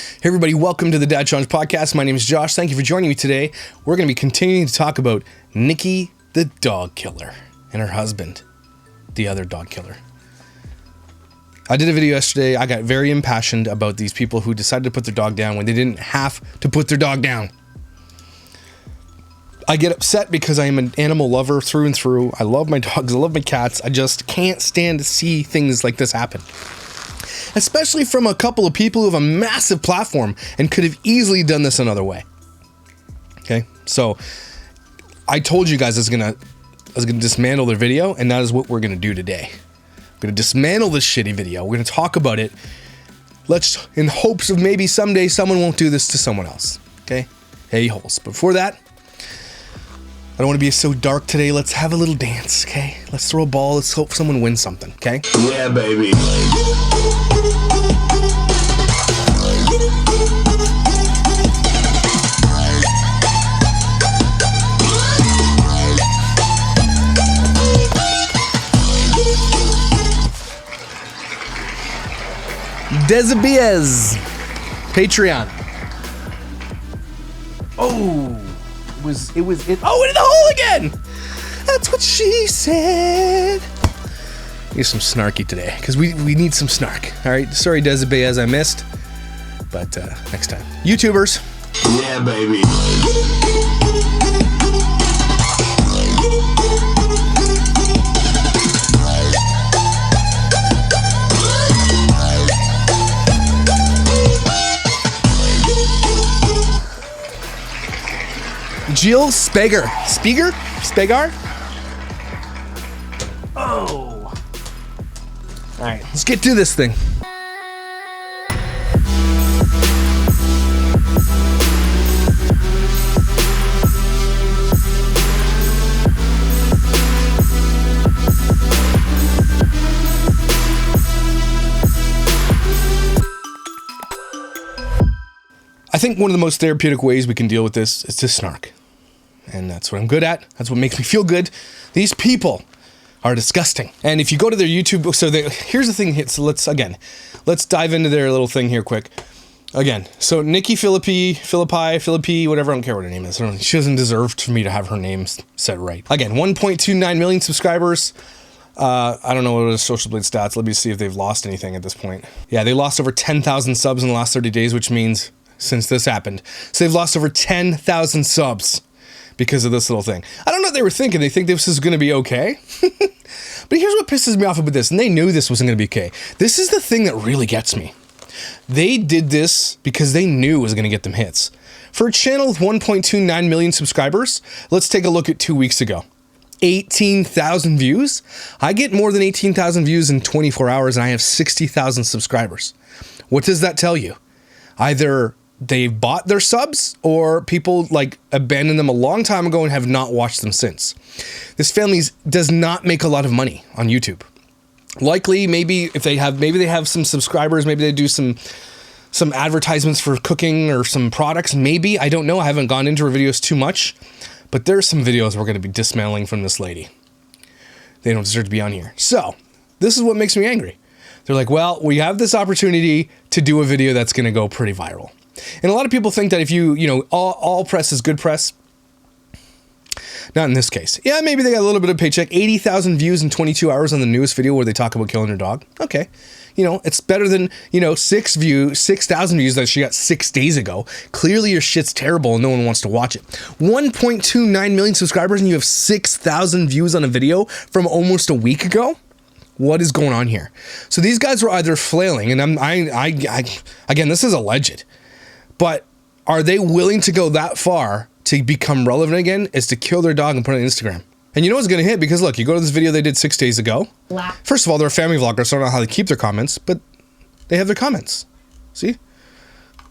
Hey everybody, welcome to the Dad Challenge Podcast. My name is Josh. Thank you for joining me today. We're going to be continuing to talk about Nikki, the dog killer, and her husband, the other dog killer. I did a video yesterday. I got very impassioned about these people who decided to put their dog down when they didn't have to put their dog down. I get upset because I am an animal lover through and through. I love my dogs. I love my cats. I just can't stand to see things like this happen. Especially from a couple of people who have a massive platform and could have easily done this another way. Okay, so I told you guys I was gonna dismantle their video, and that is what we're gonna do today. I'm gonna dismantle this shitty video. We're gonna talk about it. In hopes of maybe someday someone won't do this to someone else. Okay, a-holes. But before that, I don't want to be so dark today. Let's have a little dance, okay? Let's throw a ball. Let's hope someone wins something, okay? Yeah, baby. Dezabiez. Patreon. Oh. It was into the hole again. That's what she said. Need some snarky today, because we need some snark. All right, sorry Dezabiez, I missed, but next time. YouTubers. Yeah, baby. Jill Spegar. Spegar? Oh. All right, let's get to this thing. I think one of the most therapeutic ways we can deal with this is to snark. And that's what I'm good at. That's what makes me feel good. These people are disgusting. And if you go to their YouTube, here's the thing. So let's dive into their little thing here quick. Again, so Nikki Phillippi, whatever, I don't care what her name is. She doesn't deserve for me to have her name said right. Again, 1.29 million subscribers. I don't know what are the Social Blade stats. Let me see if they've lost anything at this point. Yeah, they lost over 10,000 subs in the last 30 days, which means since this happened. So they've lost over 10,000 subs. Because of this little thing. I don't know what they were thinking. They think this is going to be okay. But here's what pisses me off about this. And they knew this wasn't going to be okay. This is the thing that really gets me. They did this because they knew it was going to get them hits. For a channel with 1.29 million subscribers, let's take a look at 2 weeks ago. 18,000 views. I get more than 18,000 views in 24 hours and I have 60,000 subscribers. What does that tell you? Either they bought their subs or people abandoned them a long time ago and have not watched them since. This family does not make a lot of money on YouTube. Likely, maybe they have some subscribers, maybe they do some advertisements for cooking or some products. Maybe, I don't know. I haven't gone into her videos too much, but there's some videos we're going to be dismantling from this lady. They don't deserve to be on here. So this is what makes me angry. They're like, well, we have this opportunity to do a video that's going to go pretty viral. And a lot of people think that if all press is good press. Not in this case. Yeah, maybe they got a little bit of paycheck. 80,000 views in 22 hours on the newest video where they talk about killing their dog. Okay. It's better than, 6,000 views that she got 6 days ago. Clearly your shit's terrible and no one wants to watch it. 1.29 million subscribers and you have 6,000 views on a video from almost a week ago? What is going on here? So these guys were either flailing, and again, this is alleged. But are they willing to go that far to become relevant again is to kill their dog and put it on Instagram? And you know what's going to hit? Because look, you go to this video they did 6 days ago. First of all, they're a family vlogger, so I don't know how they keep their comments, but they have their comments. See?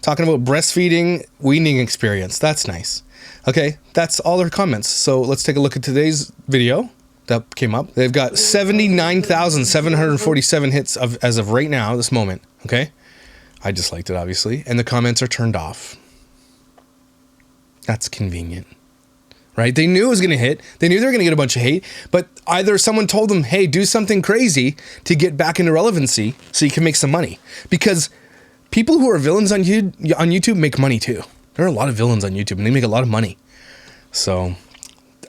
Talking about breastfeeding, weaning experience. That's nice. Okay, that's all their comments. So let's take a look at today's video that came up. They've got 79,747 hits as of right now, this moment. Okay? I disliked it, obviously. And the comments are turned off. That's convenient. Right? They knew it was going to hit. They knew they were going to get a bunch of hate. But either someone told them, hey, do something crazy to get back into relevancy so you can make some money. Because People who are villains on YouTube make money too. There are a lot of villains on YouTube and they make a lot of money. So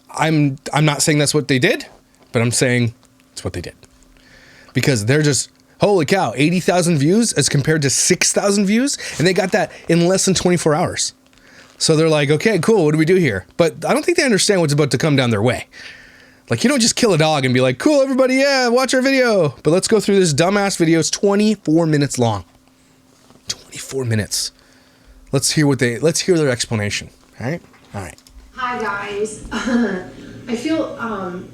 I'm not saying that's what they did, but I'm saying it's what they did. Because they're just, holy cow, 80,000 views as compared to 6,000 views. And they got that in less than 24 hours. So they're like, okay, cool, what do we do here? But I don't think they understand what's about to come down their way. Like, you don't just kill a dog and be like, cool, everybody, yeah, watch our video. But let's go through this dumbass video. It's 24 minutes long. 24 minutes. Let's hear their explanation. All right? All right. Hi, guys. I feel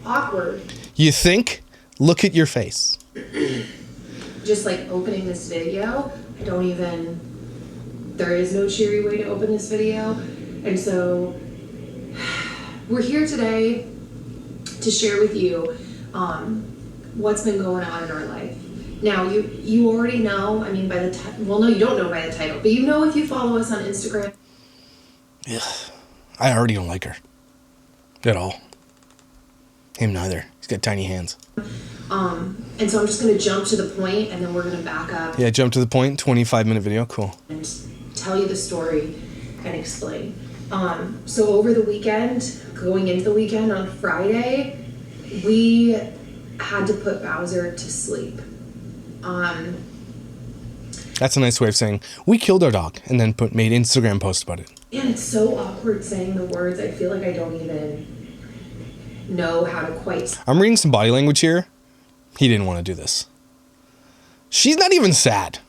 awkward. You think? Look at your face. Just like opening this video. There is no cheery way to open this video. And so we're here today to share with you what's been going on in our life. Now, you already know, I mean, by the well, no, you don't know by the title, but you know if you follow us on Instagram. Yeah, I already don't like her. At all. Him neither. He's got tiny hands. And so I'm just going to jump to the point, and then we're going to back up. Yeah, jump to the point, 25-minute video, cool. And tell you the story and explain. So over the weekend, going into the weekend on Friday, we had to put Bowser to sleep. That's a nice way of saying we killed our dog and then made Instagram post about it. And it's so awkward saying the words. I feel like I don't even know how to quite. I'm reading some body language here. He didn't want to do this. She's not even sad.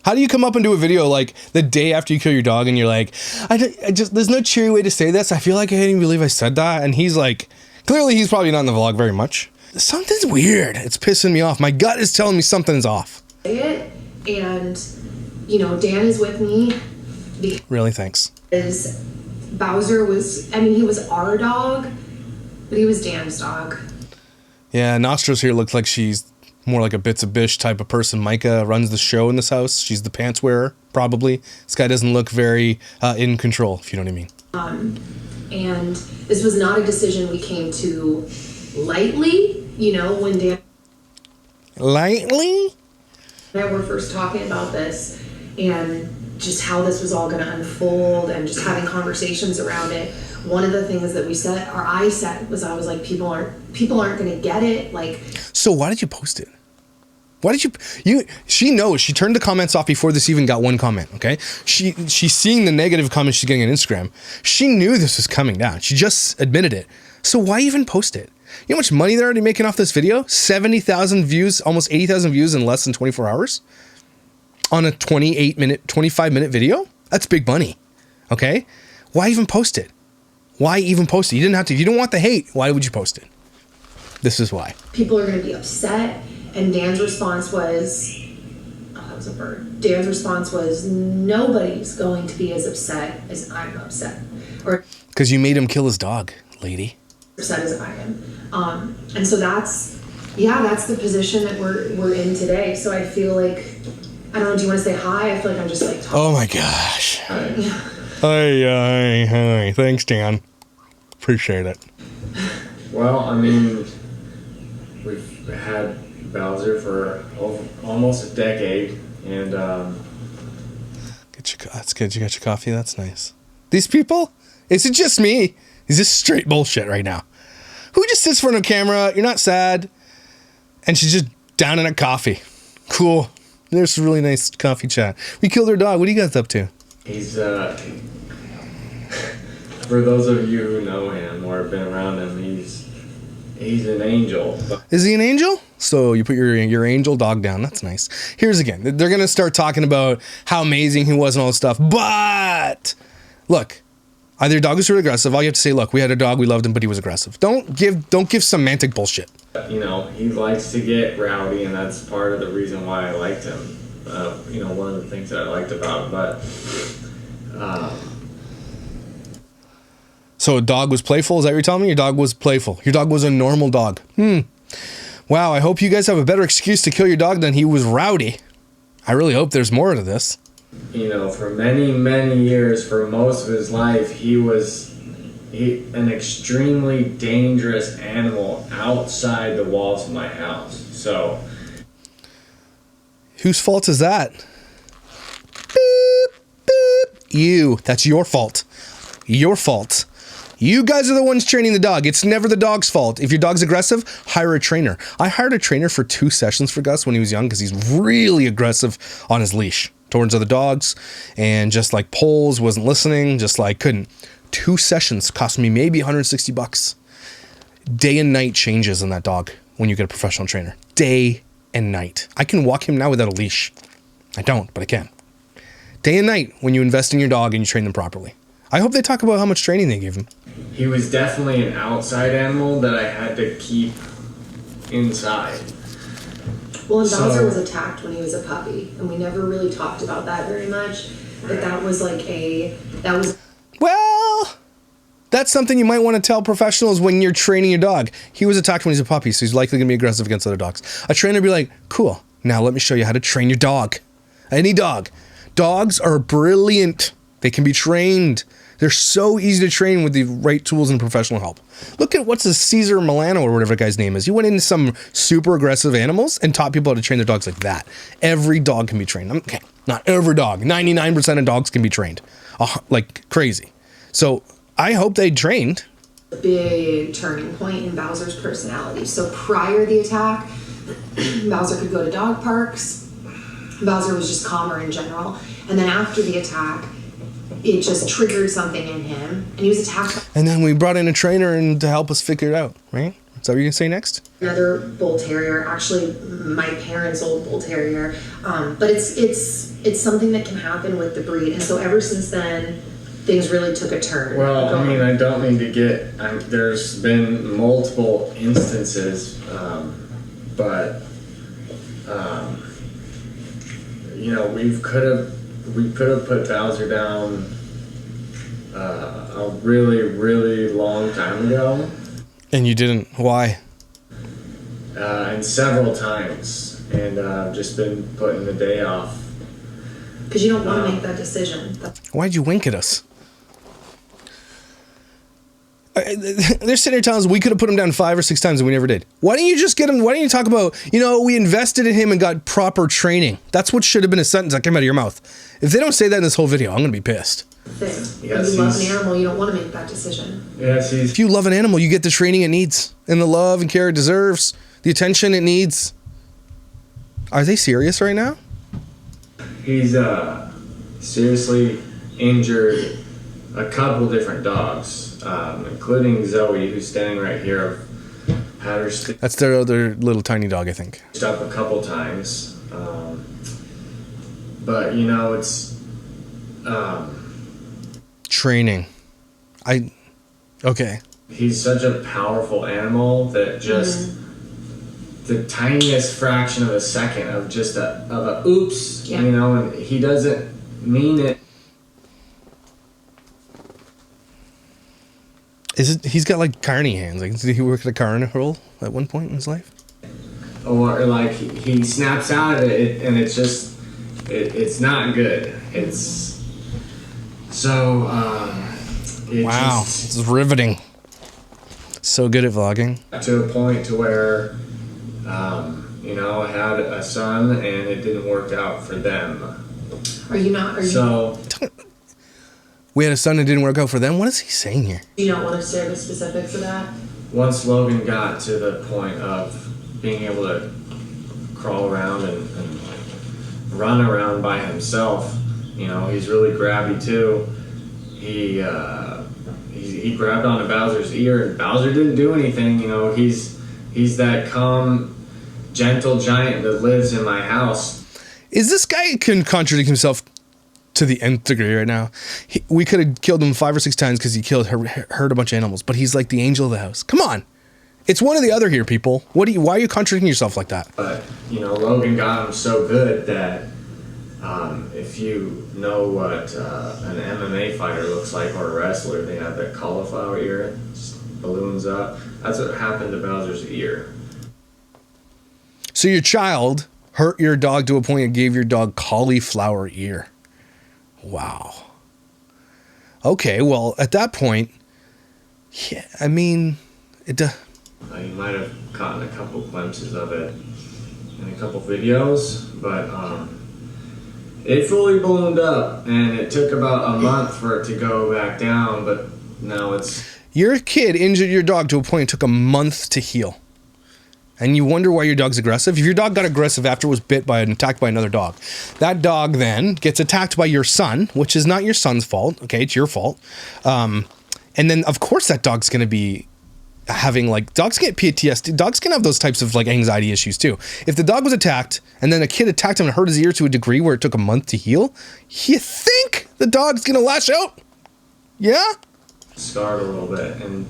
How do you come up and do a video like the day after you kill your dog and you're like, there's no cheery way to say this. I feel like I can't even believe I said that. And he's like, clearly he's probably not in the vlog very much. Something's weird. It's pissing me off. My gut is telling me something's off. And, Dan is with me. Really, thanks. Because Bowser he was our dog, but he was Dan's dog. Yeah, Nostrils here looks like she's more like a Bits of Bish type of person. Micah runs the show in this house. She's the pants wearer, probably. This guy doesn't look very in control, if you know what I mean. And this was not a decision we came to lightly, when Dan... Lightly? And I were first talking about this and just how this was all going to unfold and just having conversations around it. One of the things that I said was, I was like, people aren't going to get it. Like, so why did you post it? Why did she knows, she turned the comments off before this even got one comment, okay? She's seeing the negative comments she's getting on Instagram. She knew this was coming down. She just admitted it. So why even post it? You know how much money they're already making off this video? 70,000 views, almost 80,000 views in less than 24 hours on a 25-minute video? That's big money, okay? Why even post it? Why even post it? You didn't have to. If you don't want the hate, why would you post it? This is why. People are going to be upset. And Dan's response was, oh, that was a bird. Dan's response was, nobody's going to be as upset as I'm upset. Or because you made him kill his dog, lady. Upset as I am. And so that's the position that we're in today. So I feel like, I don't know, do you want to say hi? I feel like I'm just like talking. Oh my gosh. Yeah. Hi. Thanks, Dan. Appreciate it. Well, I mean, we've had Bowser for almost a decade, and that's good. You got your coffee. That's nice. These people? Is it just me? Is this straight bullshit right now? Who just sits in front of a camera? You're not sad, and she's just down in a coffee. Cool. There's a really nice coffee chat. We killed her dog. What are you guys up to? he's for those of you who know him or have been around him, he's an angel. Is he an angel? So you put your angel dog down. That's nice. Here's again. They're going to start talking about how amazing he was and all this stuff. But look, either your dog is really aggressive. All you have to say, look, we had a dog, we loved him, but he was aggressive. Don't give semantic bullshit. You know, he likes to get rowdy, and that's part of the reason why I liked him. You know, one of the things that I liked about him. But so a dog was playful? Is that what you're telling me? Your dog was playful. Your dog was a normal dog. Wow, I hope you guys have a better excuse to kill your dog than he was rowdy. I really hope there's more to this. You know, for many, many years, for most of his life, he was an extremely dangerous animal outside the walls of my house. So, whose fault is that? you. That's your fault. Your fault. You guys are the ones training the dog. It's never the dog's fault. If your dog's aggressive, hire a trainer. I hired a trainer for 2 sessions for Gus when he was young because he's really aggressive on his leash towards other dogs and just like pulls, wasn't listening, just like couldn't. 2 sessions cost me maybe $160. Day and night changes in that dog when you get a professional trainer. Day and night. I can walk him now without a leash. I don't, but I can. Day and night when you invest in your dog and you train them properly. I hope they talk about how much training they gave him. He was definitely an outside animal that I had to keep inside. Well, and Bowser was attacked when he was a puppy, and we never really talked about that very much. But that was like Well, that's something you might want to tell professionals when you're training your dog. He was attacked when he's a puppy, so he's likely going to be aggressive against other dogs. A trainer would be like, cool, now let me show you how to train your dog. Any dog. Dogs are brilliant. They can be trained. They're so easy to train with the right tools and professional help. Look at what's the Caesar Milano or whatever the guy's name is. He went into some super aggressive animals and taught people how to train their dogs like that. Every dog can be trained. Okay, not every dog. 99% of dogs can be trained. Like crazy. So I hope they trained. a big turning point in Bowser's personality. So prior to the attack, Bowser could go to dog parks. Bowser was just calmer in general. And then after the attack, it just triggered something in him, and he was attacked. And then we brought in a trainer and to help us figure it out, right? Is that what you're gonna say next? Another bull terrier, actually my parents' old bull terrier, but it's something that can happen with the breed, and so ever since then, things really took a turn. Well, I mean, I don't mean to get. There's been multiple instances, but you know, we could have put Bowser down a really, really long time ago. And you didn't. Why? And several times, and I've just been putting the day off. Because you don't want to make that decision. Why'd you wink at us? They're sitting here telling us we could have put him down 5 or 6 times and we never did. Why don't you just get him? Why don't you talk about, we invested in him and got proper training? That's what should have been a sentence that came out of your mouth. If they don't say that in this whole video, I'm going to be pissed. Yes, when you love an animal, you don't want to make that decision. Yes, if you love an animal, you get the training it needs and the love and care it deserves, the attention it needs. Are they serious right now? He's seriously injured a couple different dogs, including Zoe, who's standing right here. Had her That's their other little tiny dog, I think. Up a couple times, but it's training. Okay. He's such a powerful animal that just the tiniest fraction of a second of just a oops, and he doesn't mean it. He's got like carny hands. Like, did he work at a carnival at one point in his life? Or like he snaps out of it, and it's just it's not good. It's so wow, it's riveting. So good at vlogging. To a point to where I had a son and it didn't work out for them. We had a son that didn't work out for them? What is he saying here? You don't want to share the specifics of that? Once Logan got to the point of being able to crawl around and run around by himself, he's really grabby too. He grabbed onto Bowser's ear and Bowser didn't do anything. He's that calm, gentle giant that lives in my house. Is this guy can contradict himself to the nth degree right now? We could have killed him 5 or 6 times because he hurt a bunch of animals, but he's like the angel of the house. Come on. It's one or the other here, people. Why are you contradicting yourself like that? But, Logan got him so good that if you know what an MMA fighter looks like or a wrestler, they have that cauliflower ear. It just balloons up. That's what happened to Bowser's ear. So your child hurt your dog to a point and gave your dog cauliflower ear. Wow. Okay, well, at that point, yeah, I mean, you might have gotten a couple glimpses of it in a couple videos, but it fully ballooned up, and it took about a month for it to go back down, but now it's... Your kid injured your dog to a point it took a month to heal. And you wonder why your dog's aggressive? If your dog got aggressive after it was bit by and attacked by another dog, that dog then gets attacked by your son, which is not your son's fault. Okay, it's your fault. And then, of course, that dog's going to be having, like, dogs get PTSD. Dogs can have those types of, like, anxiety issues, too. If the dog was attacked and then a kid attacked him and hurt his ear to a degree where it took a month to heal, you think the dog's going to lash out? Yeah? Scarred a little bit, and,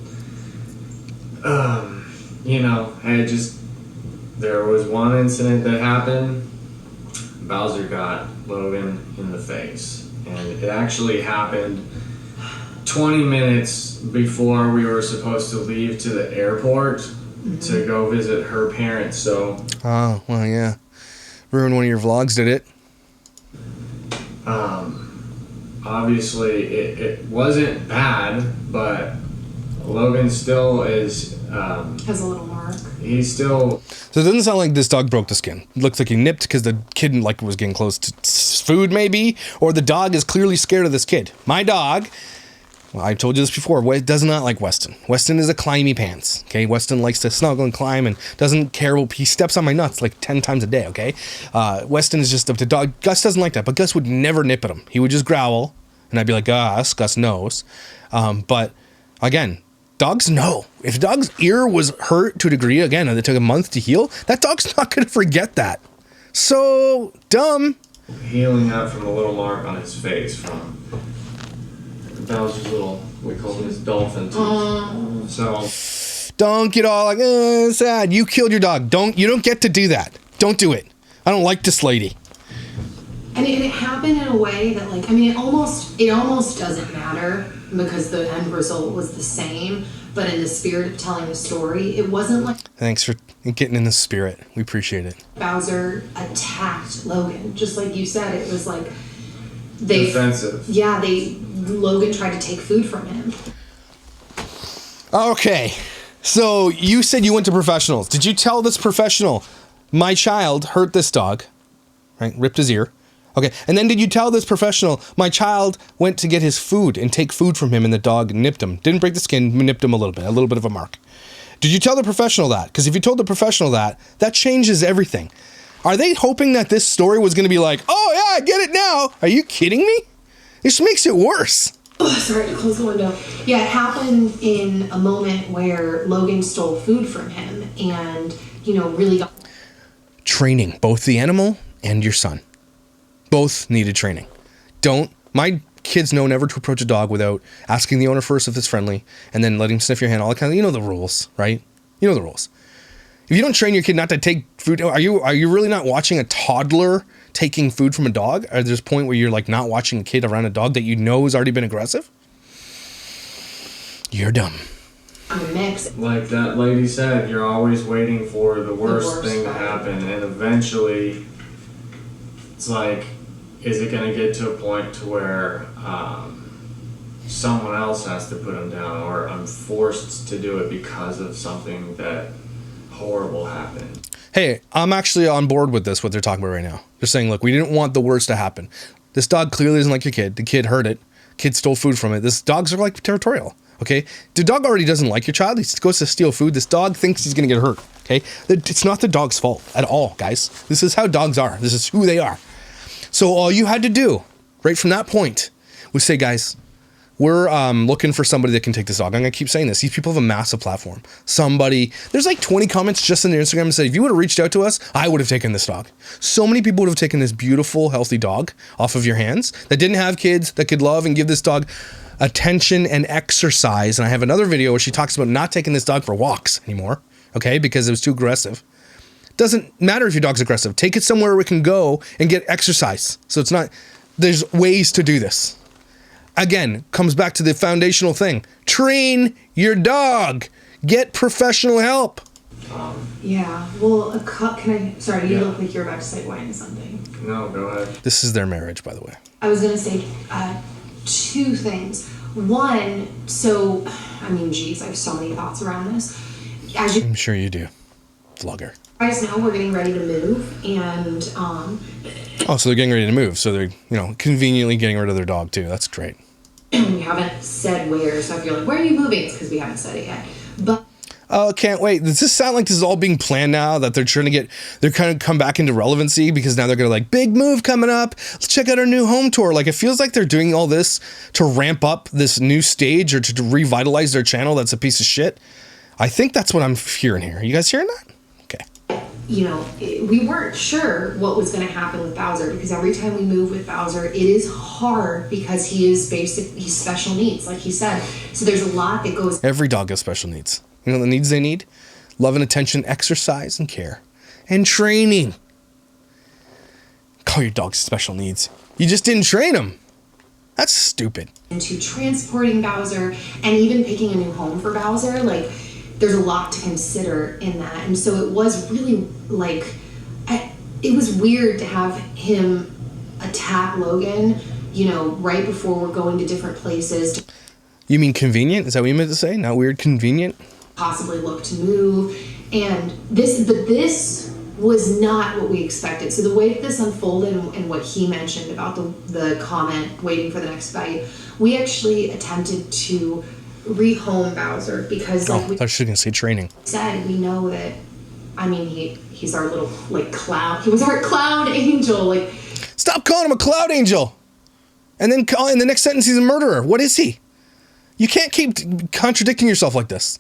you know, there was one incident that happened. Bowser got Logan in the face, and it actually happened 20 minutes before we were supposed to leave to the airport to go visit her parents. So, oh, well, yeah, ruined one of your vlogs, did it? Obviously it wasn't bad, but Logan still is Has a little mark. he's still... So it doesn't sound like this dog broke the skin. It looks like he nipped because the kid like was getting close to food, maybe, or the dog is clearly scared of this kid. My dog, well, I told you this before, does not like Weston. Weston is a climby pants. Okay, Weston likes to snuggle and climb and doesn't care. He steps on my nuts like 10 times a day. Okay, Weston is just the dog. Gus doesn't like that, but Gus would never nip at him. He would just growl, and I'd be like, Gus knows. But again, dogs know. If a dog's ear was hurt to a degree, again, and it took a month to heal, that dog's not going to forget that. So dumb. Healing up from a little mark on his face from Bowser's little, we call him his dolphin teeth. So don't get all like sad. You killed your dog. You don't get to do that. Don't do it. I don't like this lady. And it happened in a way that, like, I mean, it almost doesn't matter because the end result was the same. But in the spirit of telling the story, it wasn't like... Thanks for getting in the spirit. We appreciate it. Bowser attacked Logan. Just like you said, it was like... defensive. Yeah, Logan tried to take food from him. Okay. So you said you went to professionals. Did you tell this professional, my child hurt this dog, right? Ripped his ear. Okay, and then did you tell this professional, my child went to get his food and take food from him and the dog nipped him? Didn't break the skin, nipped him a little bit of a mark. Did you tell the professional that? Because if you told the professional that changes everything. Are they hoping that this story was going to be like, oh yeah, I get it now? Are you kidding me? This makes it worse. Oh, sorry to close the window. Yeah, it happened in a moment where Logan stole food from him and, really got... Training, both the animal and your son. Both needed training. My kids know never to approach a dog without asking the owner first if it's friendly and then letting him sniff your hand, all that kind of, the rules, right? You know the rules. If you don't train your kid not to take food, are you really not watching a toddler taking food from a dog? Or there's a point where you're like not watching a kid around a dog that you know has already been aggressive? You're dumb. Mix. Like that lady said, you're always waiting for the worst thing to happen, and eventually it's like, is it going to get to a point to where someone else has to put him down, or I'm forced to do it because of something that horrible happened? Hey, I'm actually on board with this, what they're talking about right now. They're saying, look, we didn't want the worst to happen. This dog clearly doesn't like your kid. The kid heard it. Kid stole food from it. This dogs are like territorial, okay? The dog already doesn't like your child. He goes to steal food. This dog thinks he's going to get hurt, okay? It's not the dog's fault at all, guys. This is how dogs are. This is who they are. So all you had to do, right from that point, was say, guys, we're looking for somebody that can take this dog. I'm going to keep saying this. These people have a massive platform. There's like 20 comments just in their Instagram and said, if you would have reached out to us, I would have taken this dog. So many people would have taken this beautiful, healthy dog off of your hands that didn't have kids, that could love and give this dog attention and exercise. And I have another video where she talks about not taking this dog for walks anymore, okay, because it was too aggressive. Doesn't matter if your dog's aggressive. Take it somewhere where it can go and get exercise. So there's ways to do this. Again, comes back to the foundational thing. Train your dog. Get professional help. Yeah, well, sorry, you look like you're about to segue into something. No, go ahead. This is their marriage, by the way. I was going to say two things. One, I have so many thoughts around this. I'm sure you do. Vlogger. guys know we're getting ready to move, and Oh, so they're getting ready to move. So they're, conveniently getting rid of their dog too. That's great. we haven't said where, so if you're like, where are you moving? It's because we haven't said it yet. But Oh, can't wait. Does this sound like this is all being planned now, that they're trying to they're kind of come back into relevancy because now they're going to like, big move coming up. Let's check out our new home tour. Like, it feels like they're doing all this to ramp up this new stage or to revitalize their channel that's a piece of shit. I think that's what I'm hearing here. Are you guys hearing that? Okay. We weren't sure what was going to happen with Bowser, because every time we move with Bowser, it is hard because he's special needs, like he said. So there's a lot that goes. Every dog has special needs. You know the needs they need? Love and attention, exercise and care, and training. Call your dogs special needs. You just didn't train them. That's stupid. Into transporting Bowser and even picking a new home for Bowser, like, there's a lot to consider in that. And so it was really like, it was weird to have him attack Logan, right before we're going to different places. You mean convenient? Is that what you meant to say? Not weird, convenient? Possibly look to move. And this was not what we expected. So the way that this unfolded and what he mentioned about the comment, waiting for the next bite, we actually attempted to rehome Bowser because I thought she was going to say training. Said, we know that, he's our little, clown. He was our clown angel. Stop calling him a cloud angel. And then in the next sentence, he's a murderer. What is he? You can't keep contradicting yourself like this.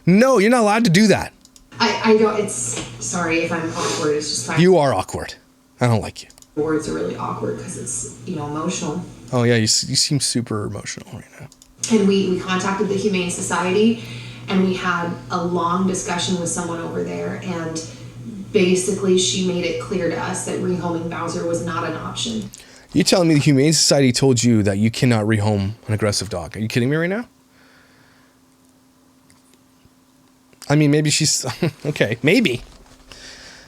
No, you're not allowed to do that. I don't, sorry if I'm awkward. It's just fine. You are awkward. I don't like you. Words are really awkward because it's, emotional. Oh yeah, you seem super emotional right now. And we contacted the Humane Society, and we had a long discussion with someone over there, and basically she made it clear to us that rehoming Bowser was not an option. You telling me the Humane Society told you that you cannot rehome an aggressive dog? Are you kidding me right now? Maybe she's okay, maybe.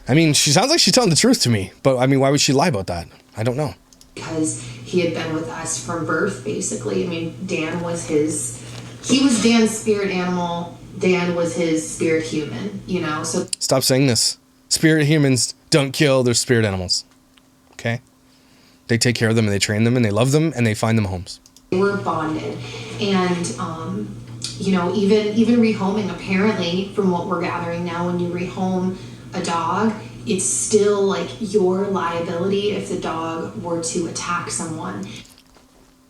She sounds like she's telling the truth to me, but why would she lie about that? I don't know. Because he had been with us from birth, basically. Dan was he was Dan's spirit animal. Dan was his spirit human, so. Stop saying this. Spirit humans don't kill their spirit animals. Okay? They take care of them and they train them and they love them and they find them homes. They were bonded. And, even rehoming, apparently, from what we're gathering now, when you rehome a dog, it's still your liability if the dog were to attack someone.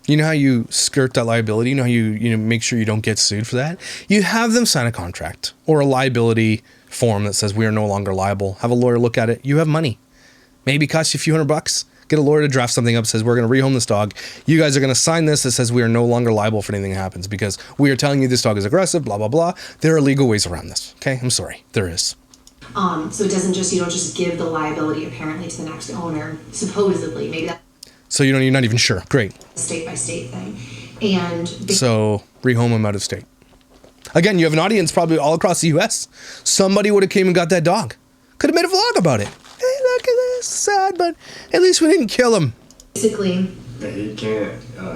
You know how you skirt that liability? You know how you make sure you don't get sued for that? You have them sign a contract or a liability form that says we are no longer liable. Have a lawyer look at it. You have money. Maybe it costs you a few $100. Get a lawyer to draft something up that says we're going to rehome this dog. You guys are going to sign this that says we are no longer liable for anything that happens because we are telling you this dog is aggressive, blah, blah, blah. There are legal ways around this. Okay? I'm sorry. There is. So it doesn't you don't just give the liability apparently to the next owner, supposedly. Maybe that's So you're not even sure. Great. a state by state thing. And so rehome them out of state. Again, you have an audience probably all across the US. Somebody would have came and got that dog. Could have made a vlog about it. Hey, look at this. Sad, but at least we didn't kill him. basically, He can't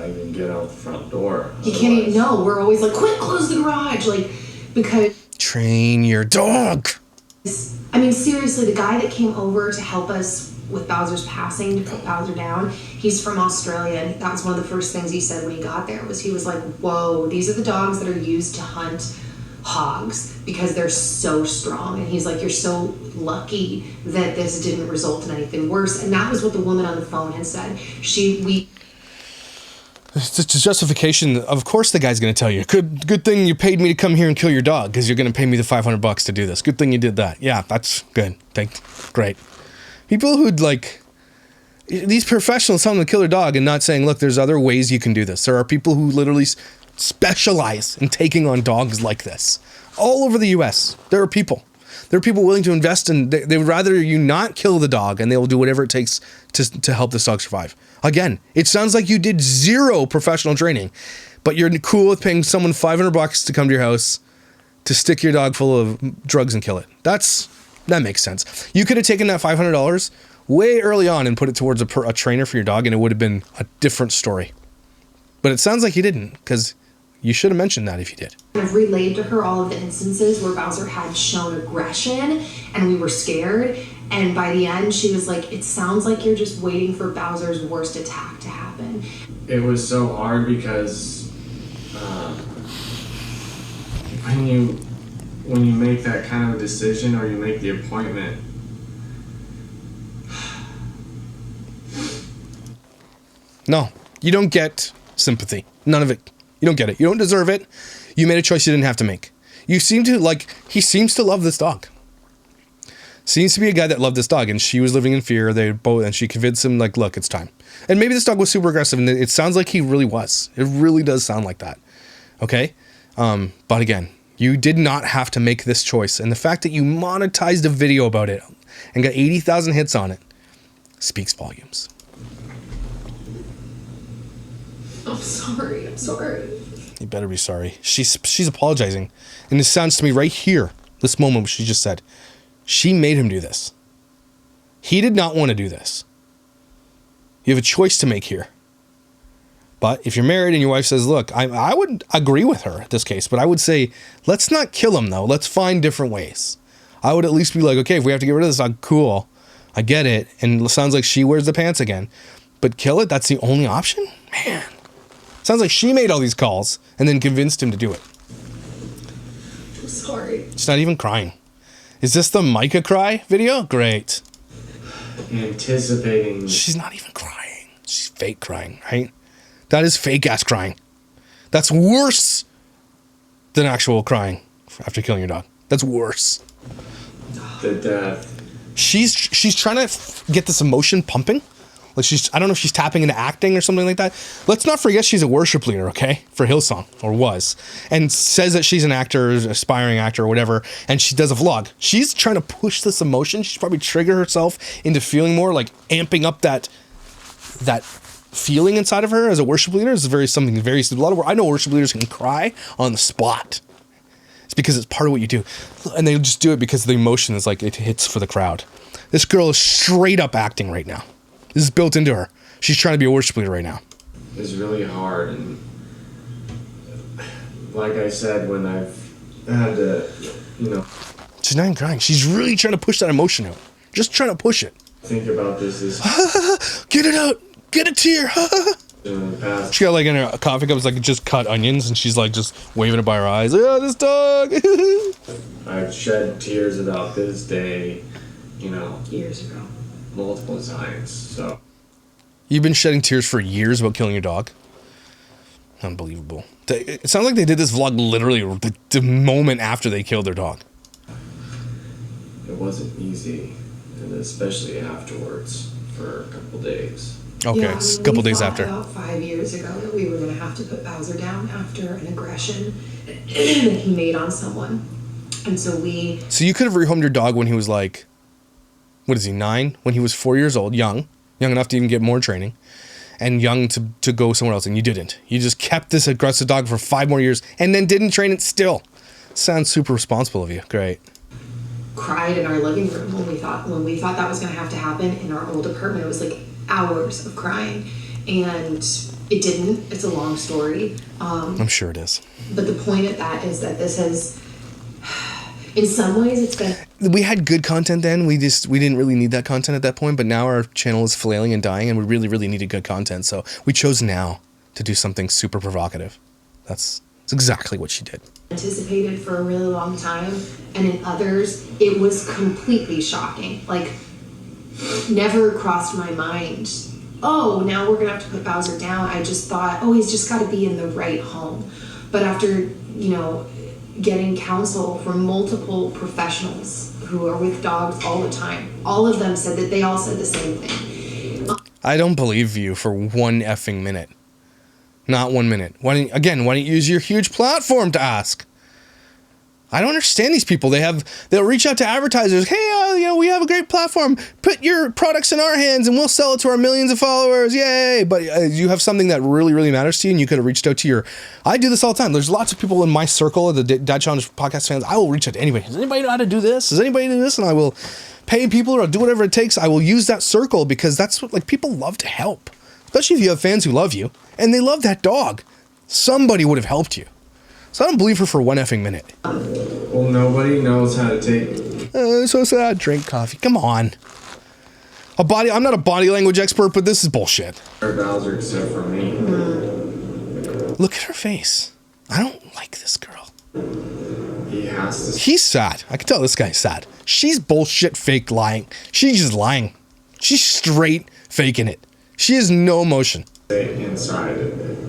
even get out the front door. you can't even know. We're always quick, close the garage, because. Train your dog. Seriously, the guy that came over to help us with Bowser's passing, to put Bowser down, he's from Australia, and that was one of the first things he said when he got there, was he was like, whoa, these are the dogs that are used to hunt hogs because they're so strong. And he's like, you're so lucky that this didn't result in anything worse. And that was what the woman on the phone had said. It's a justification. Of course the guy's going to tell you, good thing you paid me to come here and kill your dog because you're going to pay me the $500 to do this. Good thing you did that. Yeah, that's good. Great. People who'd these professionals telling them to kill their dog and not saying, look, there's other ways you can do this. There are people who literally specialize in taking on dogs like this. All over the US, there are people. There are people willing to invest in, they would rather you not kill the dog and they will do whatever it takes to help this dog survive. Again, it sounds like you did zero professional training, but you're cool with paying someone $500 to come to your house to stick your dog full of drugs and kill it. That makes sense. You could have taken that $500 way early on and put it towards a trainer for your dog and it would have been a different story. But it sounds like you didn't, because You should have mentioned that if you did. I've relayed to her all of the instances where Bowser had shown aggression and we were scared. And by the end, she was like, it sounds like you're just waiting for Bowser's worst attack to happen. It was so hard because when you make that kind of a decision or you make the appointment, No, you don't get sympathy. None of it. You don't get it. You don't deserve it. You made a choice you didn't have to make. You seem to he seems to love this dog. Seems to be a guy that loved this dog, and she was living in fear. And she convinced him, like, look, it's time. And maybe this dog was super aggressive, and it sounds like he really was. It really does sound like that. Okay? But again, you did not have to make this choice. And the fact that you monetized a video about it and got 80,000 hits on it speaks volumes. I'm sorry. I'm sorry. You better be sorry. She's apologizing. And it sounds to me right here, this moment what she just said, she made him do this. He did not want to do this. You have a choice to make here. But if you're married and your wife says, look, I would agree with her in this case, but I would say, let's not kill him though. Let's find different ways. I would at least be like, okay, if we have to get rid of this dog, cool. I get it. And it sounds like she wears the pants again. But kill it? That's the only option? Man. Sounds like she made all these calls and then convinced him to do it. I'm sorry. She's not even crying. Is this the Micah cry video? Great. anticipating. She's not even crying. She's fake crying, right? That is fake ass crying. That's worse than actual crying after killing your dog. That's worse. The death. She's trying to get this emotion pumping. Like I don't know if she's tapping into acting or something like that. Let's not forget she's a worship leader, okay? For Hillsong, or was. And says that she's an actor, aspiring actor or whatever, and she does a vlog. She's trying to push this emotion. She's probably triggered herself into feeling more, like amping up that feeling inside of her as a worship leader. Is something very a lot of I know worship leaders can cry on the spot. It's because it's part of what you do. And they just do it because the emotion is like it hits for the crowd. This girl is straight up acting right now. This is built into her. She's trying to be a worship leader right now. It's really hard, and like I said, when I've had to, She's not even crying. She's really trying to push that emotion out. Just trying to push it. think about this is Get it out. Get a tear. in the past. She got like in her coffee cup, it's like just cut onions, and she's like just waving it by her eyes. Yeah, this dog. I've shed tears about this day, Years ago. multiple times. So You've been shedding tears for years about killing your dog. Unbelievable. It sounds like they did this vlog literally the moment after they killed their dog. it wasn't easy, and especially afterwards for a couple days. Okay, Yeah, it's a couple days after. About 5 years ago that we were going to have to put Bowser down after an aggression that he made on someone. And so So you could have rehomed your dog when he was like, what is he, 9? When he was 4 years old, young enough to even get more training, and young to go somewhere else, and you didn't. You just kept this aggressive dog for 5 more years, and then didn't train it still. Sounds super responsible of you. Great. cried in our living room when we thought that was going to have to happen in our old apartment. It was like hours of crying, and it didn't. It's a long story. I'm sure it is. But the point of that is that this has, in some ways, it's been. We had good content then. We didn't really need that content at that point, but now our channel is flailing and dying, and we really, really needed good content. So we chose now to do something super provocative. That's exactly what she did. Anticipated for a really long time, and in others, it was completely shocking. Like, never crossed my mind. Oh, now we're gonna have to put Bowser down. I just thought, oh, he's just got to be in the right home. But after getting counsel from multiple professionals who are with dogs all the time, all of them said that they all said the same thing. I don't believe you for one effing minute. Not 1 minute. Why don't you use your huge platform to ask? I don't understand these people. They'll reach out to advertisers. Hey, we have a great platform. Put your products in our hands and we'll sell it to our millions of followers. Yay. But you have something that really, really matters to you, and you could have reached out to I do this all the time. There's lots of people in my circle of the Dad Challenge podcast fans. I will reach out to anybody. Does anybody know how to do this? Does anybody do this? And I will pay people or I'll do whatever it takes. I will use that circle because that's what people love to help. Especially if you have fans who love you and they love that dog. Somebody would have helped you. So I don't believe her for one effing minute. Well, nobody knows how to take So sad. Drink coffee. Come on. I'm not a body language expert, but this is bullshit. Bowser except for me. Look at her face. I don't like this girl. He has to He's sad. I can tell this guy's sad. She's bullshit fake lying. She's just lying. She's straight faking it. She has no emotion. stay inside.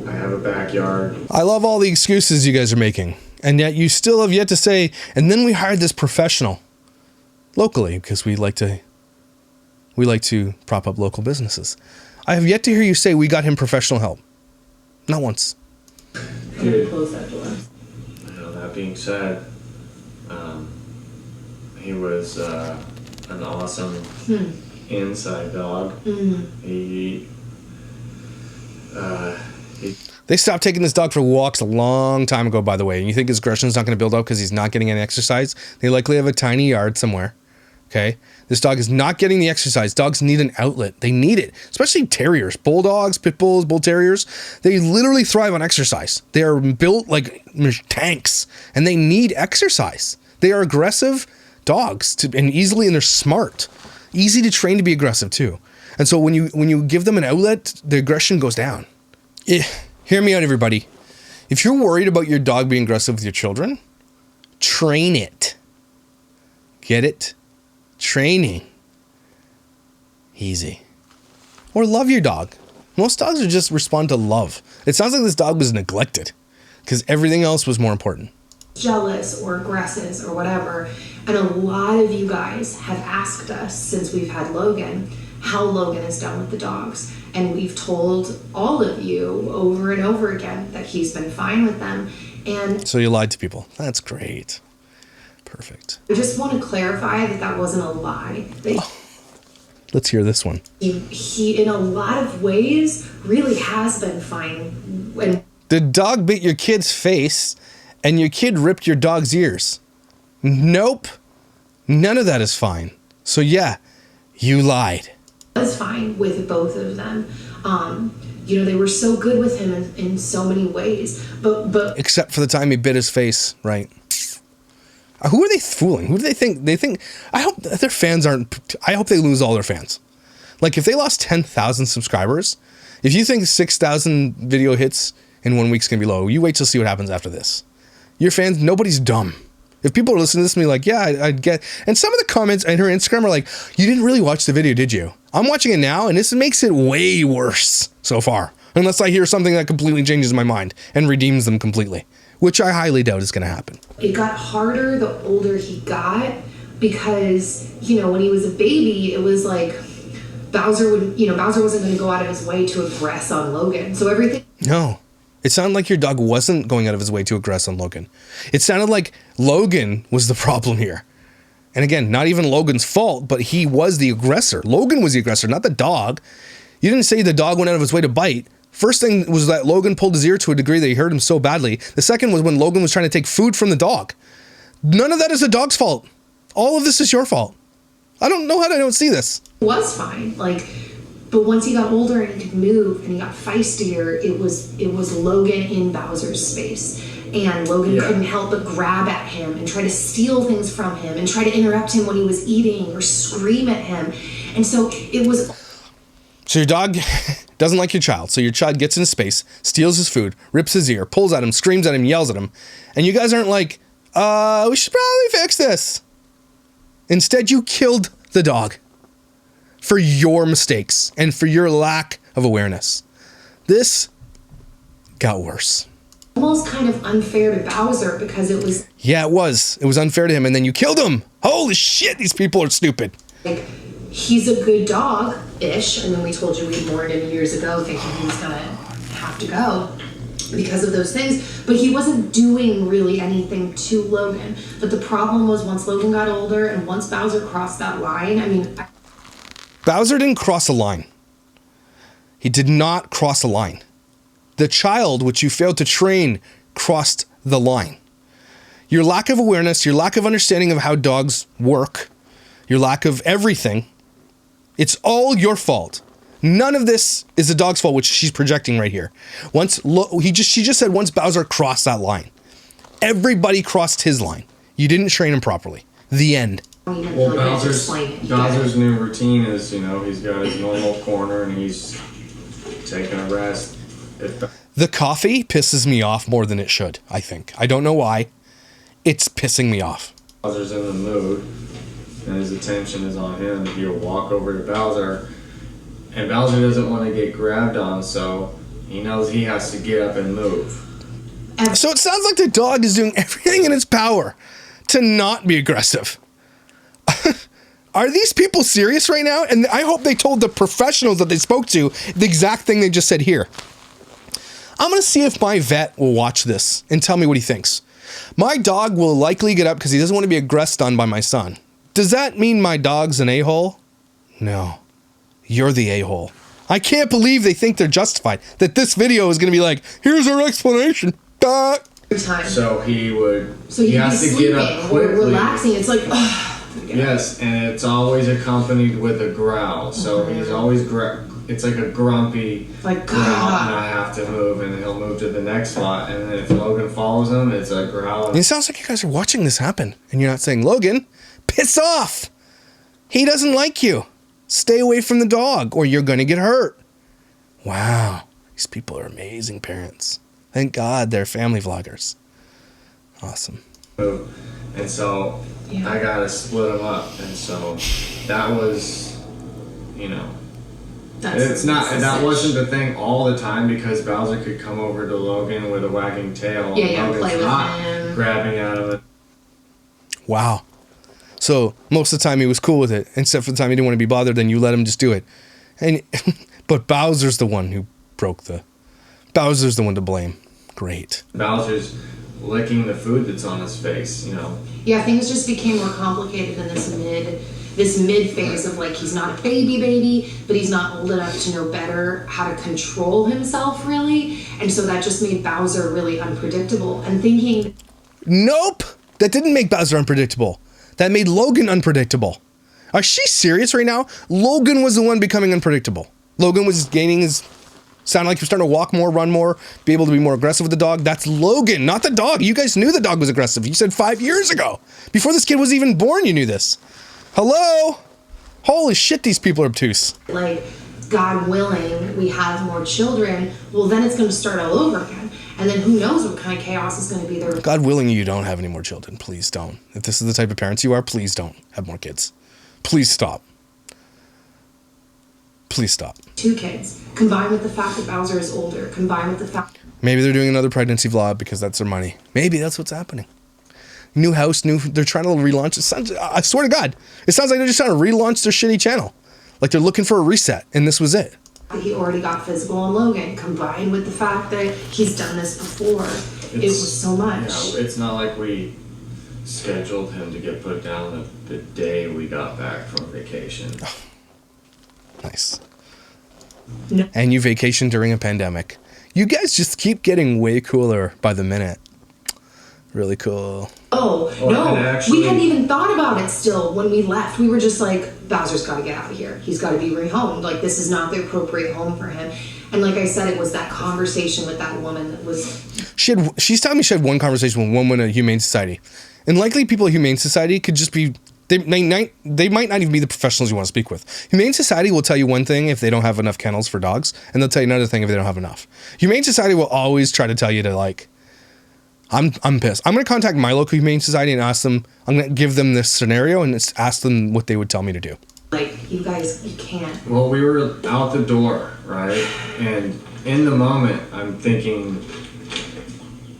I have a backyard. I love all the excuses you guys are making. And yet you still have yet to say, and then we hired this professional locally because we like to prop up local businesses. I have yet to hear you say we got him professional help. Not once. Dude, Close that door. that being said, he was an awesome inside dog. He They stopped taking this dog for walks a long time ago, by the way. And you think his aggression's not going to build up because he's not getting any exercise? They likely have a tiny yard somewhere. Okay? This dog is not getting the exercise. Dogs need an outlet. They need it. Especially terriers. Bulldogs, pit bulls, bull terriers. They literally thrive on exercise. They are built like tanks. And they need exercise. They are aggressive dogs. And they're smart. Easy to train to be aggressive too. And so when you give them an outlet, the aggression goes down. Hear me out, everybody. If you're worried about your dog being aggressive with your children, train it. Get it? Training. Easy. Or love your dog. Most dogs are just respond to love. It sounds like this dog was neglected because everything else was more important. Jealous or aggressive or whatever. And a lot of you guys have asked us since we've had Logan how Logan has done with the dogs. And we've told all of you over and over again that he's been fine with them. And so you lied to people. That's great. Perfect. I just want to clarify that that wasn't a lie. Let's hear this one. He in a lot of ways really has been fine. When the dog bit your kid's face and your kid ripped your dog's ears. Nope. None of that is fine. So yeah, you lied. Was fine with both of them. They were so good with him in so many ways. But except for the time he bit his face, right? Who are they fooling? Who do they think? They think. I hope their fans aren't. I hope they lose all their fans. Like if they lost 10,000 subscribers, if you think 6,000 video hits in 1 week's gonna be low, you wait till see what happens after this. Your fans, nobody's dumb. If people are listening to this and be like, yeah, I get, and some of the comments on her Instagram are like, you didn't really watch the video, did you? I'm watching it now, and this makes it way worse so far. Unless I hear something that completely changes my mind and redeems them completely, which I highly doubt is going to happen. It got harder the older he got because, when he was a baby, it was like Bowser wasn't going to go out of his way to aggress on Logan. So everything. No. It sounded like your dog wasn't going out of his way to aggress on Logan. It sounded like Logan was the problem here. And again, not even Logan's fault, but he was the aggressor. Logan was the aggressor, not the dog. You didn't say the dog went out of his way to bite. First thing was that Logan pulled his ear to a degree that he hurt him so badly. The second was when Logan was trying to take food from the dog. None of that is the dog's fault. All of this is your fault. I don't know how I don't see this. It was fine. But once he got older and he could move and he got feistier, it was Logan in Bowser's space. And Logan couldn't help but grab at him and try to steal things from him and try to interrupt him when he was eating or scream at him. And so it was... So your dog doesn't like your child. So your child gets in his space, steals his food, rips his ear, pulls at him, screams at him, yells at him. And you guys aren't like, we should probably fix this. Instead, you killed the dog. For your mistakes and for your lack of awareness. This got worse. Almost kind of unfair to Bowser because it was... Yeah, it was. It was unfair to him, and then you killed him. Holy shit, these people are stupid. He's a good dog-ish, and then we told you we mourned him years ago thinking he was going to have to go because of those things, but he wasn't doing really anything to Logan. But the problem was once Logan got older and once Bowser crossed that line, Bowser didn't cross a line. He did not cross a line. The child, which you failed to train, crossed the line. Your lack of awareness, your lack of understanding of how dogs work, your lack of everything, it's all your fault. None of this is the dog's fault, which she's projecting right here. She just said once Bowser crossed that line. Everybody crossed his line. You didn't train him properly. The end. Well, Bowser's new routine is, you know, he's got his normal corner and he's taking a rest. The coffee pisses me off more than it should, I think. I don't know why. It's pissing me off. Bowser's in the mood and his attention is on him. He'll walk over to Bowser and Bowser doesn't want to get grabbed on, so he knows he has to get up and move. So it sounds like the dog is doing everything in its power to not be aggressive. Are these people serious right now? And I hope they told the professionals that they spoke to the exact thing they just said here. I'm going to see if my vet will watch this and tell me what he thinks. My dog will likely get up because he doesn't want to be aggressed on by my son. Does that mean my dog's an a-hole? No. You're the a-hole. I can't believe they think they're justified. That this video is going to be like, here's our explanation. Time. So he he has to get up quickly. Relaxing. It's like, yes, and it's always accompanied with a growl. So he's always it's like a grumpy like growl, and I have to move, and he'll move to the next spot. And then if Logan follows him, it's a growl. It sounds like you guys are watching this happen, and you're not saying, Logan, piss off. He doesn't like you. Stay away from the dog, or you're going to get hurt. Wow, these people are amazing parents. Thank God they're family vloggers. Awesome. And so I got to split them up. And so that was, you know, that wasn't the thing all the time because Bowser could come over to Logan with a wagging tail. Yeah, Logan's play with not him. Grabbing out of it. Wow. So most of the time he was cool with it, except for the time he didn't want to be bothered, then you let him just do it. And but Bowser's the one who Bowser's the one to blame. Great. Bowser's licking the food that's on his face, you know. Yeah, things just became more complicated in this mid phase of like he's not a baby, but he's not old enough to know better how to control himself really. And so that just made Bowser really unpredictable and thinking. Nope. That didn't make Bowser unpredictable. That made Logan unpredictable. Are she serious right now? Logan was the one becoming unpredictable. Logan was gaining his... Sounded like he was starting to walk more, run more, be able to be more aggressive with the dog. That's Logan, not the dog. You guys knew the dog was aggressive. You said 5 years ago. Before this kid was even born, you knew this. Hello? Holy shit, these people are obtuse. Like, God willing, we have more children. Well, then it's going to start all over again. And then who knows what kind of chaos is going to be there. God willing, you don't have any more children. Please don't. If this is the type of parents you are, please don't have more kids. Please stop. Please stop. 2 kids, combined with the fact that Bowser is older, combined with the fact... Maybe they're doing another pregnancy vlog because that's their money. Maybe that's what's happening. New house, they're trying to relaunch. I swear to God, it sounds like they're just trying to relaunch their shitty channel. Like they're looking for a reset, and this was it. He already got physical on Logan, combined with the fact that he's done this before. It was so much. You know, it's not like we scheduled him to get put down the day we got back from vacation. Oh, nice. No. And you vacation during a pandemic. You guys just keep getting way cooler by the minute. Really cool. No. We hadn't even thought about it still when we left. We were just like, Bowser's got to get out of here. He's got to be rehomed. Like, this is not the appropriate home for him. And like I said, it was that conversation with that woman that was... She's telling me she had one conversation with one woman at Humane Society. And likely people at Humane Society could just be... They might not even be the professionals you want to speak with. Humane Society will tell you one thing if they don't have enough kennels for dogs, and they'll tell you another thing if they don't have enough. Humane Society will always try to tell you to like... I'm pissed. I'm going to contact my local Humane Society and ask them... I'm going to give them this scenario and ask them what they would tell me to do. Like, you guys, you can't. Well, we were out the door, right? And in the moment, I'm thinking,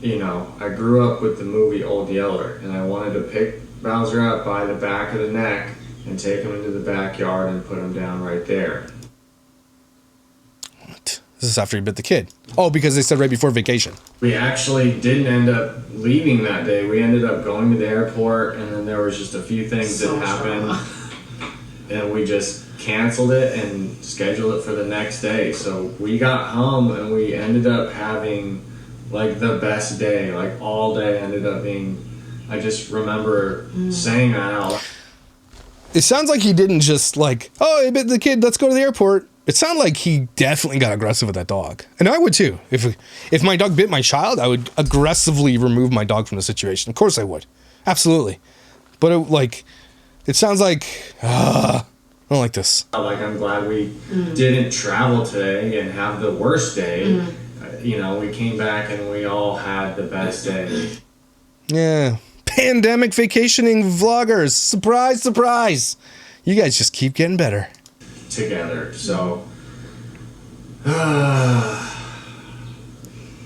you know, I grew up with the movie Old Yeller, and I wanted to pick Bowser up by the back of the neck and take him into the backyard and put him down right there. What? This is after he bit the kid. Oh, because they said right before vacation. We actually didn't end up leaving that day. We ended up going to the airport, and then there was just a few things that happened. And we just canceled it and scheduled it for the next day. So we got home and we ended up having like the best day. Like all day ended up being, I just remember saying that out. It sounds like he didn't just like, oh, I bit the kid, let's go to the airport. It sounded like he definitely got aggressive with that dog. And I would too. If my dog bit my child, I would aggressively remove my dog from the situation. Of course I would. Absolutely. But it sounds like, I don't like this. Like, I'm glad we didn't travel today and have the worst day. You know, we came back and we all had the best day. Yeah. Pandemic vacationing vloggers. Surprise, surprise. You guys just keep getting better. Together, so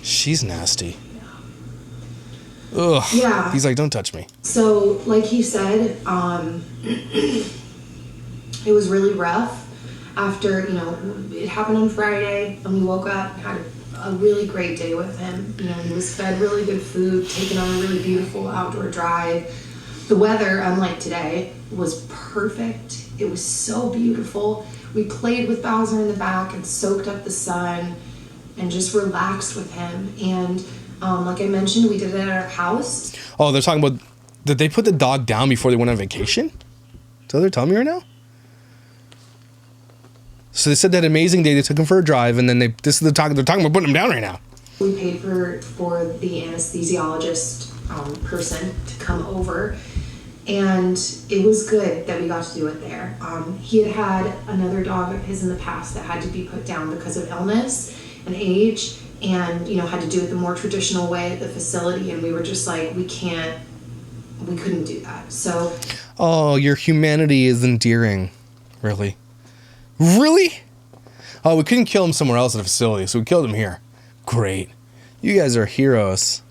she's nasty. Ugh. Yeah. He's like, don't touch me. So, like he said, it was really rough after, you know, it happened on Friday, and we woke up and had a really great day with him. You know, he was fed really good food, taken on a really beautiful outdoor drive. The weather, unlike today, was perfect. It was so beautiful. We played with Bowser in the back and soaked up the sun and just relaxed with him. And like I mentioned, we did it at our house. Oh, they're talking about, did they put the dog down before they went on vacation? So they're telling me right now? So they said that amazing day they took him for a drive, and then they're talking about putting him down right now. We paid for the anesthesiologist person to come over, and it was good that we got to do it there. He had another dog of his in the past that had to be put down because of illness and age, and you know, had to do it the more traditional way at the facility, and we were just like, we couldn't do that. So, oh, your humanity is endearing. Really? Really? Oh, we couldn't kill him somewhere else at a facility, so we killed him here. Great. You guys are heroes.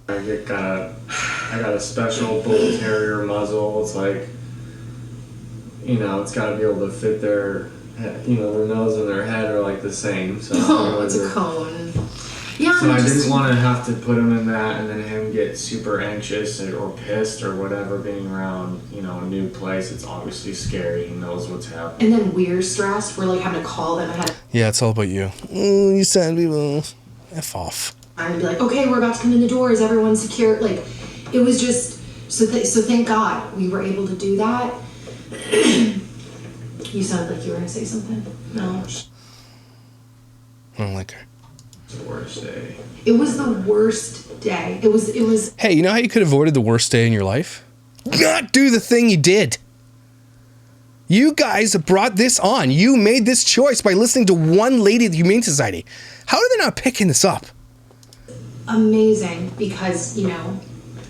I got a special bull terrier muzzle. It's like, you know, it's got to be able to fit their, you know, their nose and their head are like the same. So oh, it's a cone. Yeah. So I didn't want to have to put him in that and then him get super anxious or pissed or whatever being around, you know, a new place. It's obviously scary. He knows what's happening. And then we're stressed. We're like having to call them ahead. Yeah, it's all about you. You sad people. F off. And be like, okay, we're about to come in the door. Is everyone secure? Like, it was just so thank God we were able to do that. You sounded like you were gonna say something. No. I don't like her. The worst day. It was the worst day. It was. Hey, you know how you could have avoided the worst day in your life? Not do the thing you did. You guys brought this on. You made this choice by listening to one lady at the Humane Society. How are they not picking this up? Amazing, because you know,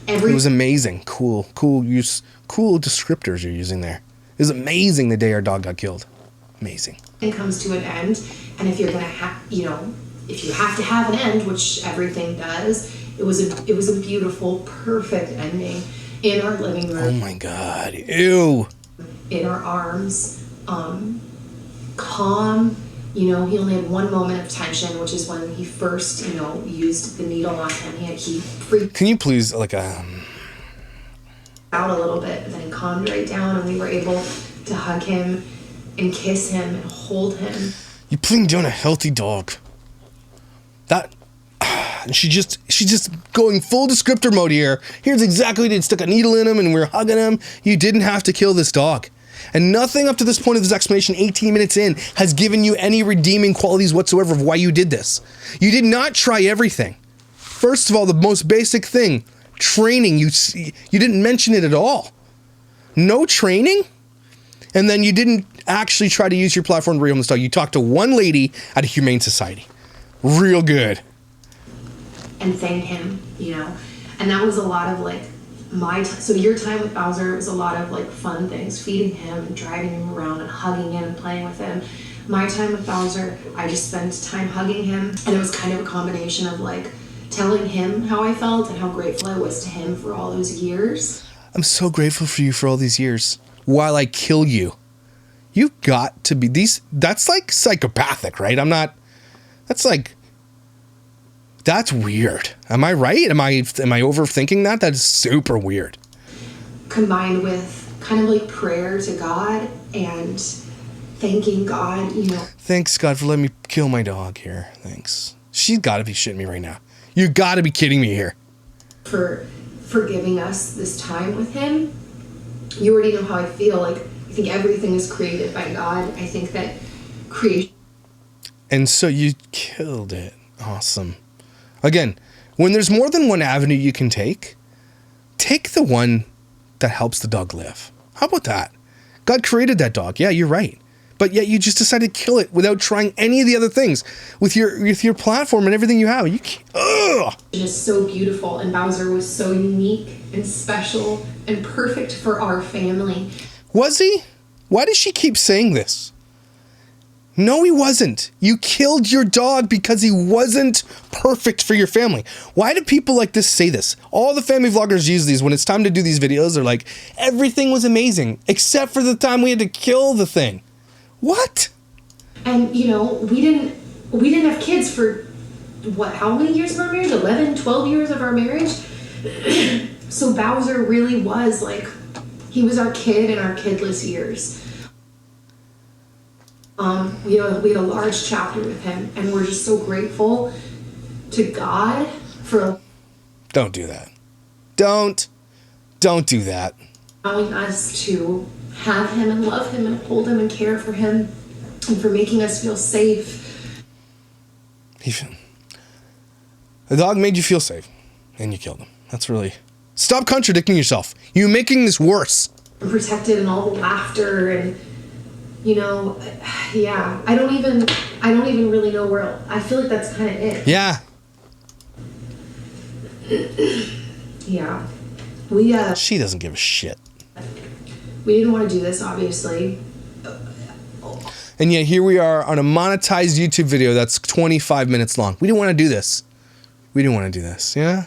it was amazing. Cool descriptors you're using there. It was amazing the day our dog got killed. Amazing. It comes to an end, and if you're gonna if you have to have an end, which everything does, it was a beautiful, perfect ending in our living room. Oh my God! Ew. In our arms, calm. You know, he only had one moment of tension, which is when he first, you know, used the needle on him. He freaked. Can you please out a little bit, and then he calmed right down, and we were able to hug him and kiss him and hold him. You putting down a healthy dog. That she's just going full descriptor mode here. Here's exactly what did. Stuck a needle in him, and we're hugging him. You didn't have to kill this dog. And nothing up to this point of this explanation, 18 minutes in, has given you any redeeming qualities whatsoever of why you did this. You did not try everything. First of all, the most basic thing, training. You didn't mention it at all. No training? And then you didn't actually try to use your platform to rehome this dog. You talked to one lady at a Humane Society. Real good. And thank him, you know. And that was a lot of like so your time with Bowser was a lot of like fun things, feeding him and driving him around and hugging him and playing with him. My time with Bowser, I just spent time hugging him, and it was kind of a combination of like telling him how I felt and how grateful I was to him for all those years. I'm so grateful for you for all these years while I kill you. You've got to be that's like psychopathic, right? That's weird. Am I right? Am I overthinking that? That's super weird. Combined with kind of like prayer to God and thanking God, you know. Thanks, God, for letting me kill my dog here. Thanks. She's got to be shitting me right now. You got to be kidding me here. For giving us this time with him. You already know how I feel. Like, I think everything is created by God. I think that, creation. And so you killed it. Awesome. Again, when there's more than one avenue you can take the one that helps the dog live. How about that? God created that dog. Yeah, you're right. But yet you just decided to kill it without trying any of the other things with your platform and everything you have. Ugh! It is so beautiful, and Bowser was so unique and special and perfect for our family. Was he? Why does she keep saying this? No, he wasn't. You killed your dog because he wasn't perfect for your family. Why do people like this say this? All the family vloggers use these when it's time to do these videos. They're like, everything was amazing except for the time we had to kill the thing. What? And, you know, we didn't have kids for, what, how many years of our marriage? 11, 12 years of our marriage? So Bowser really was like, he was our kid in our kidless years. We had a large chapter with him, and we're just so grateful to God for Don't do that. Don't do that. allowing us to have him and love him and hold him and care for him, and for making us feel safe. The dog made you feel safe, and you killed him. That's really... Stop contradicting yourself. You're making this worse. And protected, and all the laughter, and you know, yeah. I don't even really know where. I feel like that's kind of it. Yeah. Yeah. She doesn't give a shit. We didn't want to do this, obviously. And yet here we are on a monetized YouTube video that's 25 minutes long. We didn't want to do this. We didn't want to do this, yeah?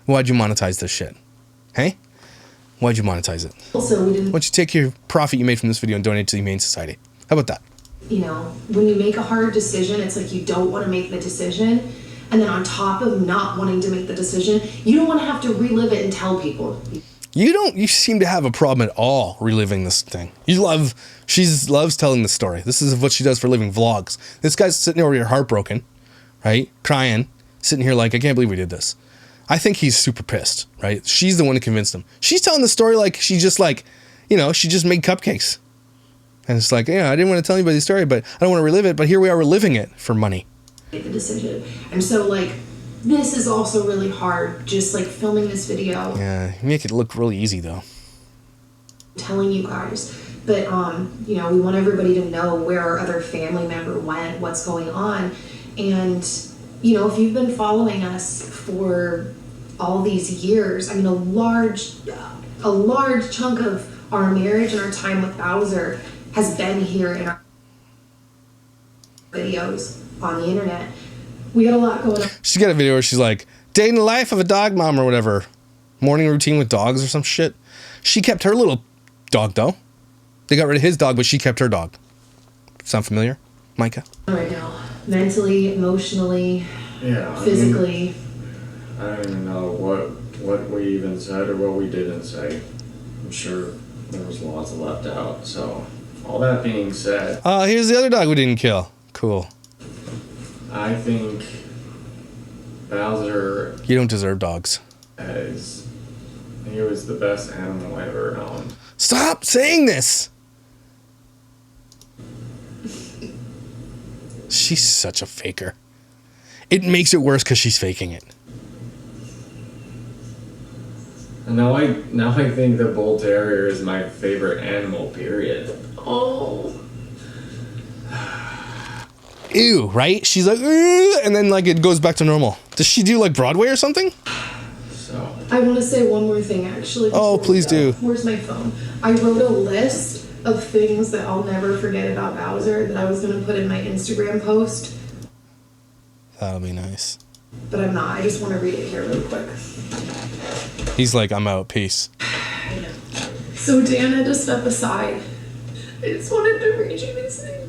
Why'd you monetize this shit? Hey? Why'd you monetize it? Also, we didn't... Why don't you take your profit you made from this video and donate it to the Humane Society? How about that? You know, when you make a hard decision, it's like you don't want to make the decision. And then on top of not wanting to make the decision, you don't want to have to relive it and tell people. You seem to have a problem at all reliving this thing. She loves telling the story. This is what she does for a living, vlogs. This guy's sitting over here heartbroken, right? Crying, sitting here like, I can't believe we did this. I think he's super pissed, right? She's the one who convinced him. She's telling the story like she just like, you know, she just made cupcakes. And it's like, yeah, I didn't want to tell anybody the story, but I don't want to relive it, but here we are reliving it for money. The decision. And so, like, this is also really hard, just like filming this video. Yeah, you make it look really easy though. Telling you guys. But, you know, we want everybody to know where our other family member went, what's going on. And, you know, if you've been following us for all these years, I mean, a large chunk of our marriage and our time with Bowser has been here in our videos on the internet. We got a lot going on. She's got a video where she's like, dating the life of a dog mom or whatever. Morning routine with dogs or some shit. She kept her little dog though. They got rid of his dog, but she kept her dog. Sound familiar, Micah? Right now, mentally, emotionally, Yeah, physically. I don't even know what we even said or what we didn't say. I'm sure there was lots left out. So, all that being said, Here's the other dog we didn't kill. Cool. I think Bowser You don't deserve dogs. he was the best animal I ever owned. Stop saying this! She's such a faker. It makes it worse because she's faking it. And now I think the Bull Terrier is my favorite animal, period. Oh. Ew, right? She's like, "Ugh," and then like it goes back to normal. Does she do like Broadway or something? So I want to say one more thing, actually. Oh, before we please go. do. Where's my phone? I wrote a list of things that I'll never forget about Bowser that I was going to put in my Instagram post, That'll be nice. but I'm not. I just want to read it here real quick. He's like, I'm out, peace. So Dan had to step aside. I just wanted to read you these things.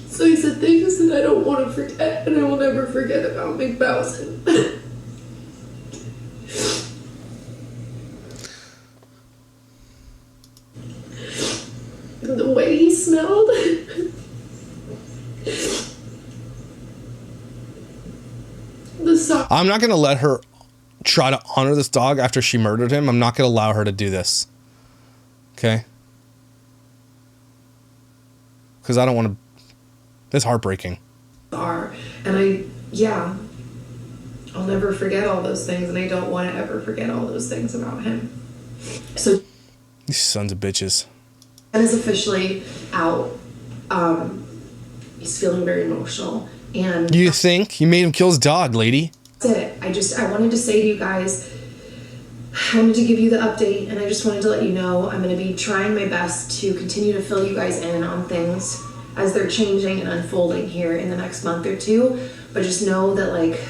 So he said things that I don't want to forget, and I will never forget about Big Bowser. The way he smelled. The song. I'm not going to let her try to honor this dog after she murdered him. I'm not going to allow her to do this. Okay? because I don't want to. It's heartbreaking. And I'll never forget all those things, and I don't want to ever forget all those things about him. So These sons of bitches. Ben is officially out. He's feeling very emotional, and You think you made him kill his dog, lady? that's it. I wanted to say to you guys, I wanted to give you the update, and I just wanted to let you know I'm going to be trying my best to continue to fill you guys in on things as they're changing and unfolding here in the next month or two. But just know that, like,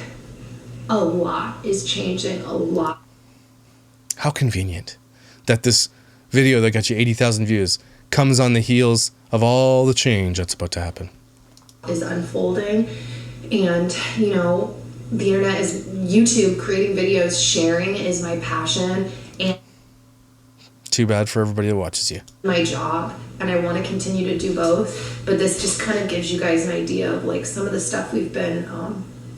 a lot is changing, a lot. How convenient that this video that got you 80,000 views comes on the heels of all the change that's about to happen. Is unfolding, and you know, the internet is YouTube, creating videos, sharing is my passion and Too bad for everybody that watches you. my job, and I want to continue to do both. But this just kind of gives you guys an idea of like some of the stuff we've been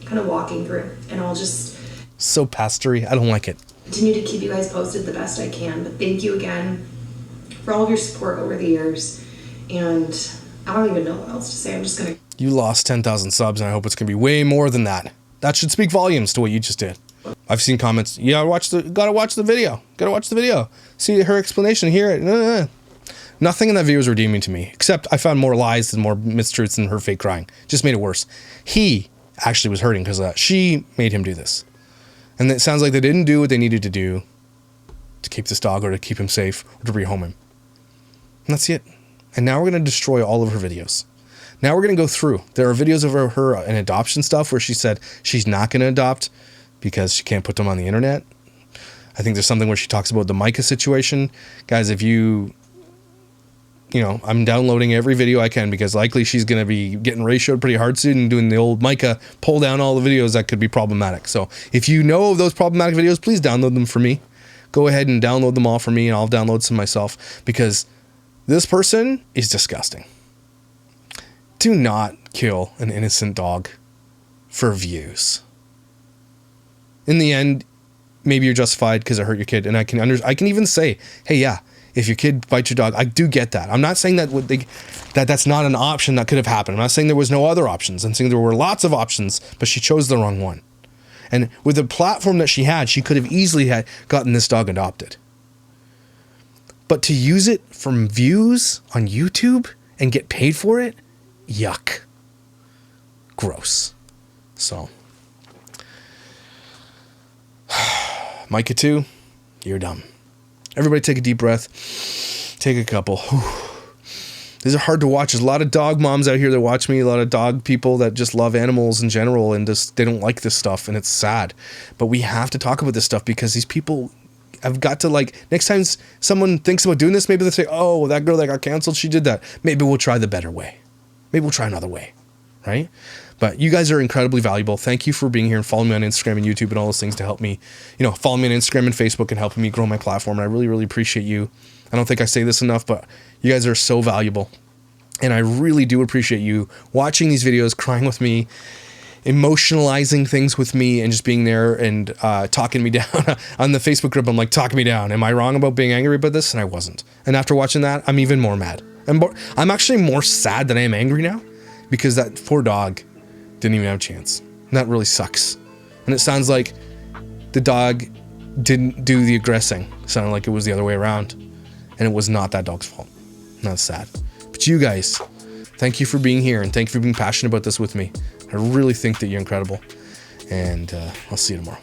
kind of walking through, and I'll just So pastory. I don't like it. continue to keep you guys posted the best I can. But thank you again for all of your support over the years, and I don't even know what else to say. I'm just gonna. You lost 10,000 subs, and I hope it's going to be way more than that. That should speak volumes to what you just did. I've seen comments. Yeah, gotta watch the video. Gotta watch the video. See her explanation. Hear it. Nothing in that video was redeeming to me, except I found more lies and more mistruths than her fake crying. Just made it worse. He actually was hurting because she made him do this. And it sounds like they didn't do what they needed to do to keep this dog or to keep him safe or to rehome him. And that's it. And now we're going to destroy all of her videos. Now we're going to go through. There are videos of her and adoption stuff where she said she's not going to adopt because she can't put them on the internet. I think there's something where she talks about the Micah situation. Guys, if you know, I'm downloading every video I can because likely she's going to be getting ratioed pretty hard soon and doing the old Micah pull down all the videos that could be problematic. So if you know of those problematic videos, please download them for me. Go ahead and download them all for me, and I'll download some myself because this person is disgusting. Do not kill an innocent dog for views. In the end, maybe you're justified because it hurt your kid, and I can even say, hey, yeah, if your kid bites your dog, I do get that. I'm not saying that's not an option that could have happened. I'm not saying there was no other options. I'm saying there were lots of options, but she chose the wrong one. And with the platform that she had, she could have easily had gotten this dog adopted. But to use it from views on YouTube and get paid for it, yuck. Gross. So, Micah 2, you're dumb. Everybody take a deep breath. Take a couple. These are hard to watch. There's a lot of dog moms out here that watch me, a lot of dog people that just love animals in general, and just they don't like this stuff, and it's sad. But we have to talk about this stuff because these people have got to, like, next time someone thinks about doing this, maybe they'll say, oh, that girl that got canceled, she did that. Maybe we'll try the better way. Maybe we'll try another way, right? But you guys are incredibly valuable. Thank you for being here and following me on Instagram and YouTube and all those things to help me, follow me on Instagram and Facebook and helping me grow my platform. And I really, really appreciate you. I don't think I say this enough, but you guys are so valuable. And I really do appreciate you watching these videos, crying with me, emotionalizing things with me, and just being there and talking me down on the Facebook group. I'm like, talk me down. Am I wrong about being angry about this? And I wasn't. And after watching that, I'm even more mad. I'm actually more sad than I am angry now because that poor dog didn't even have a chance. And that really sucks. And it sounds like the dog didn't do the aggressing. It sounded like it was the other way around. And it was not that dog's fault. And that's sad. But you guys, thank you for being here, and thank you for being passionate about this with me. I really think that you're incredible. And I'll see you tomorrow.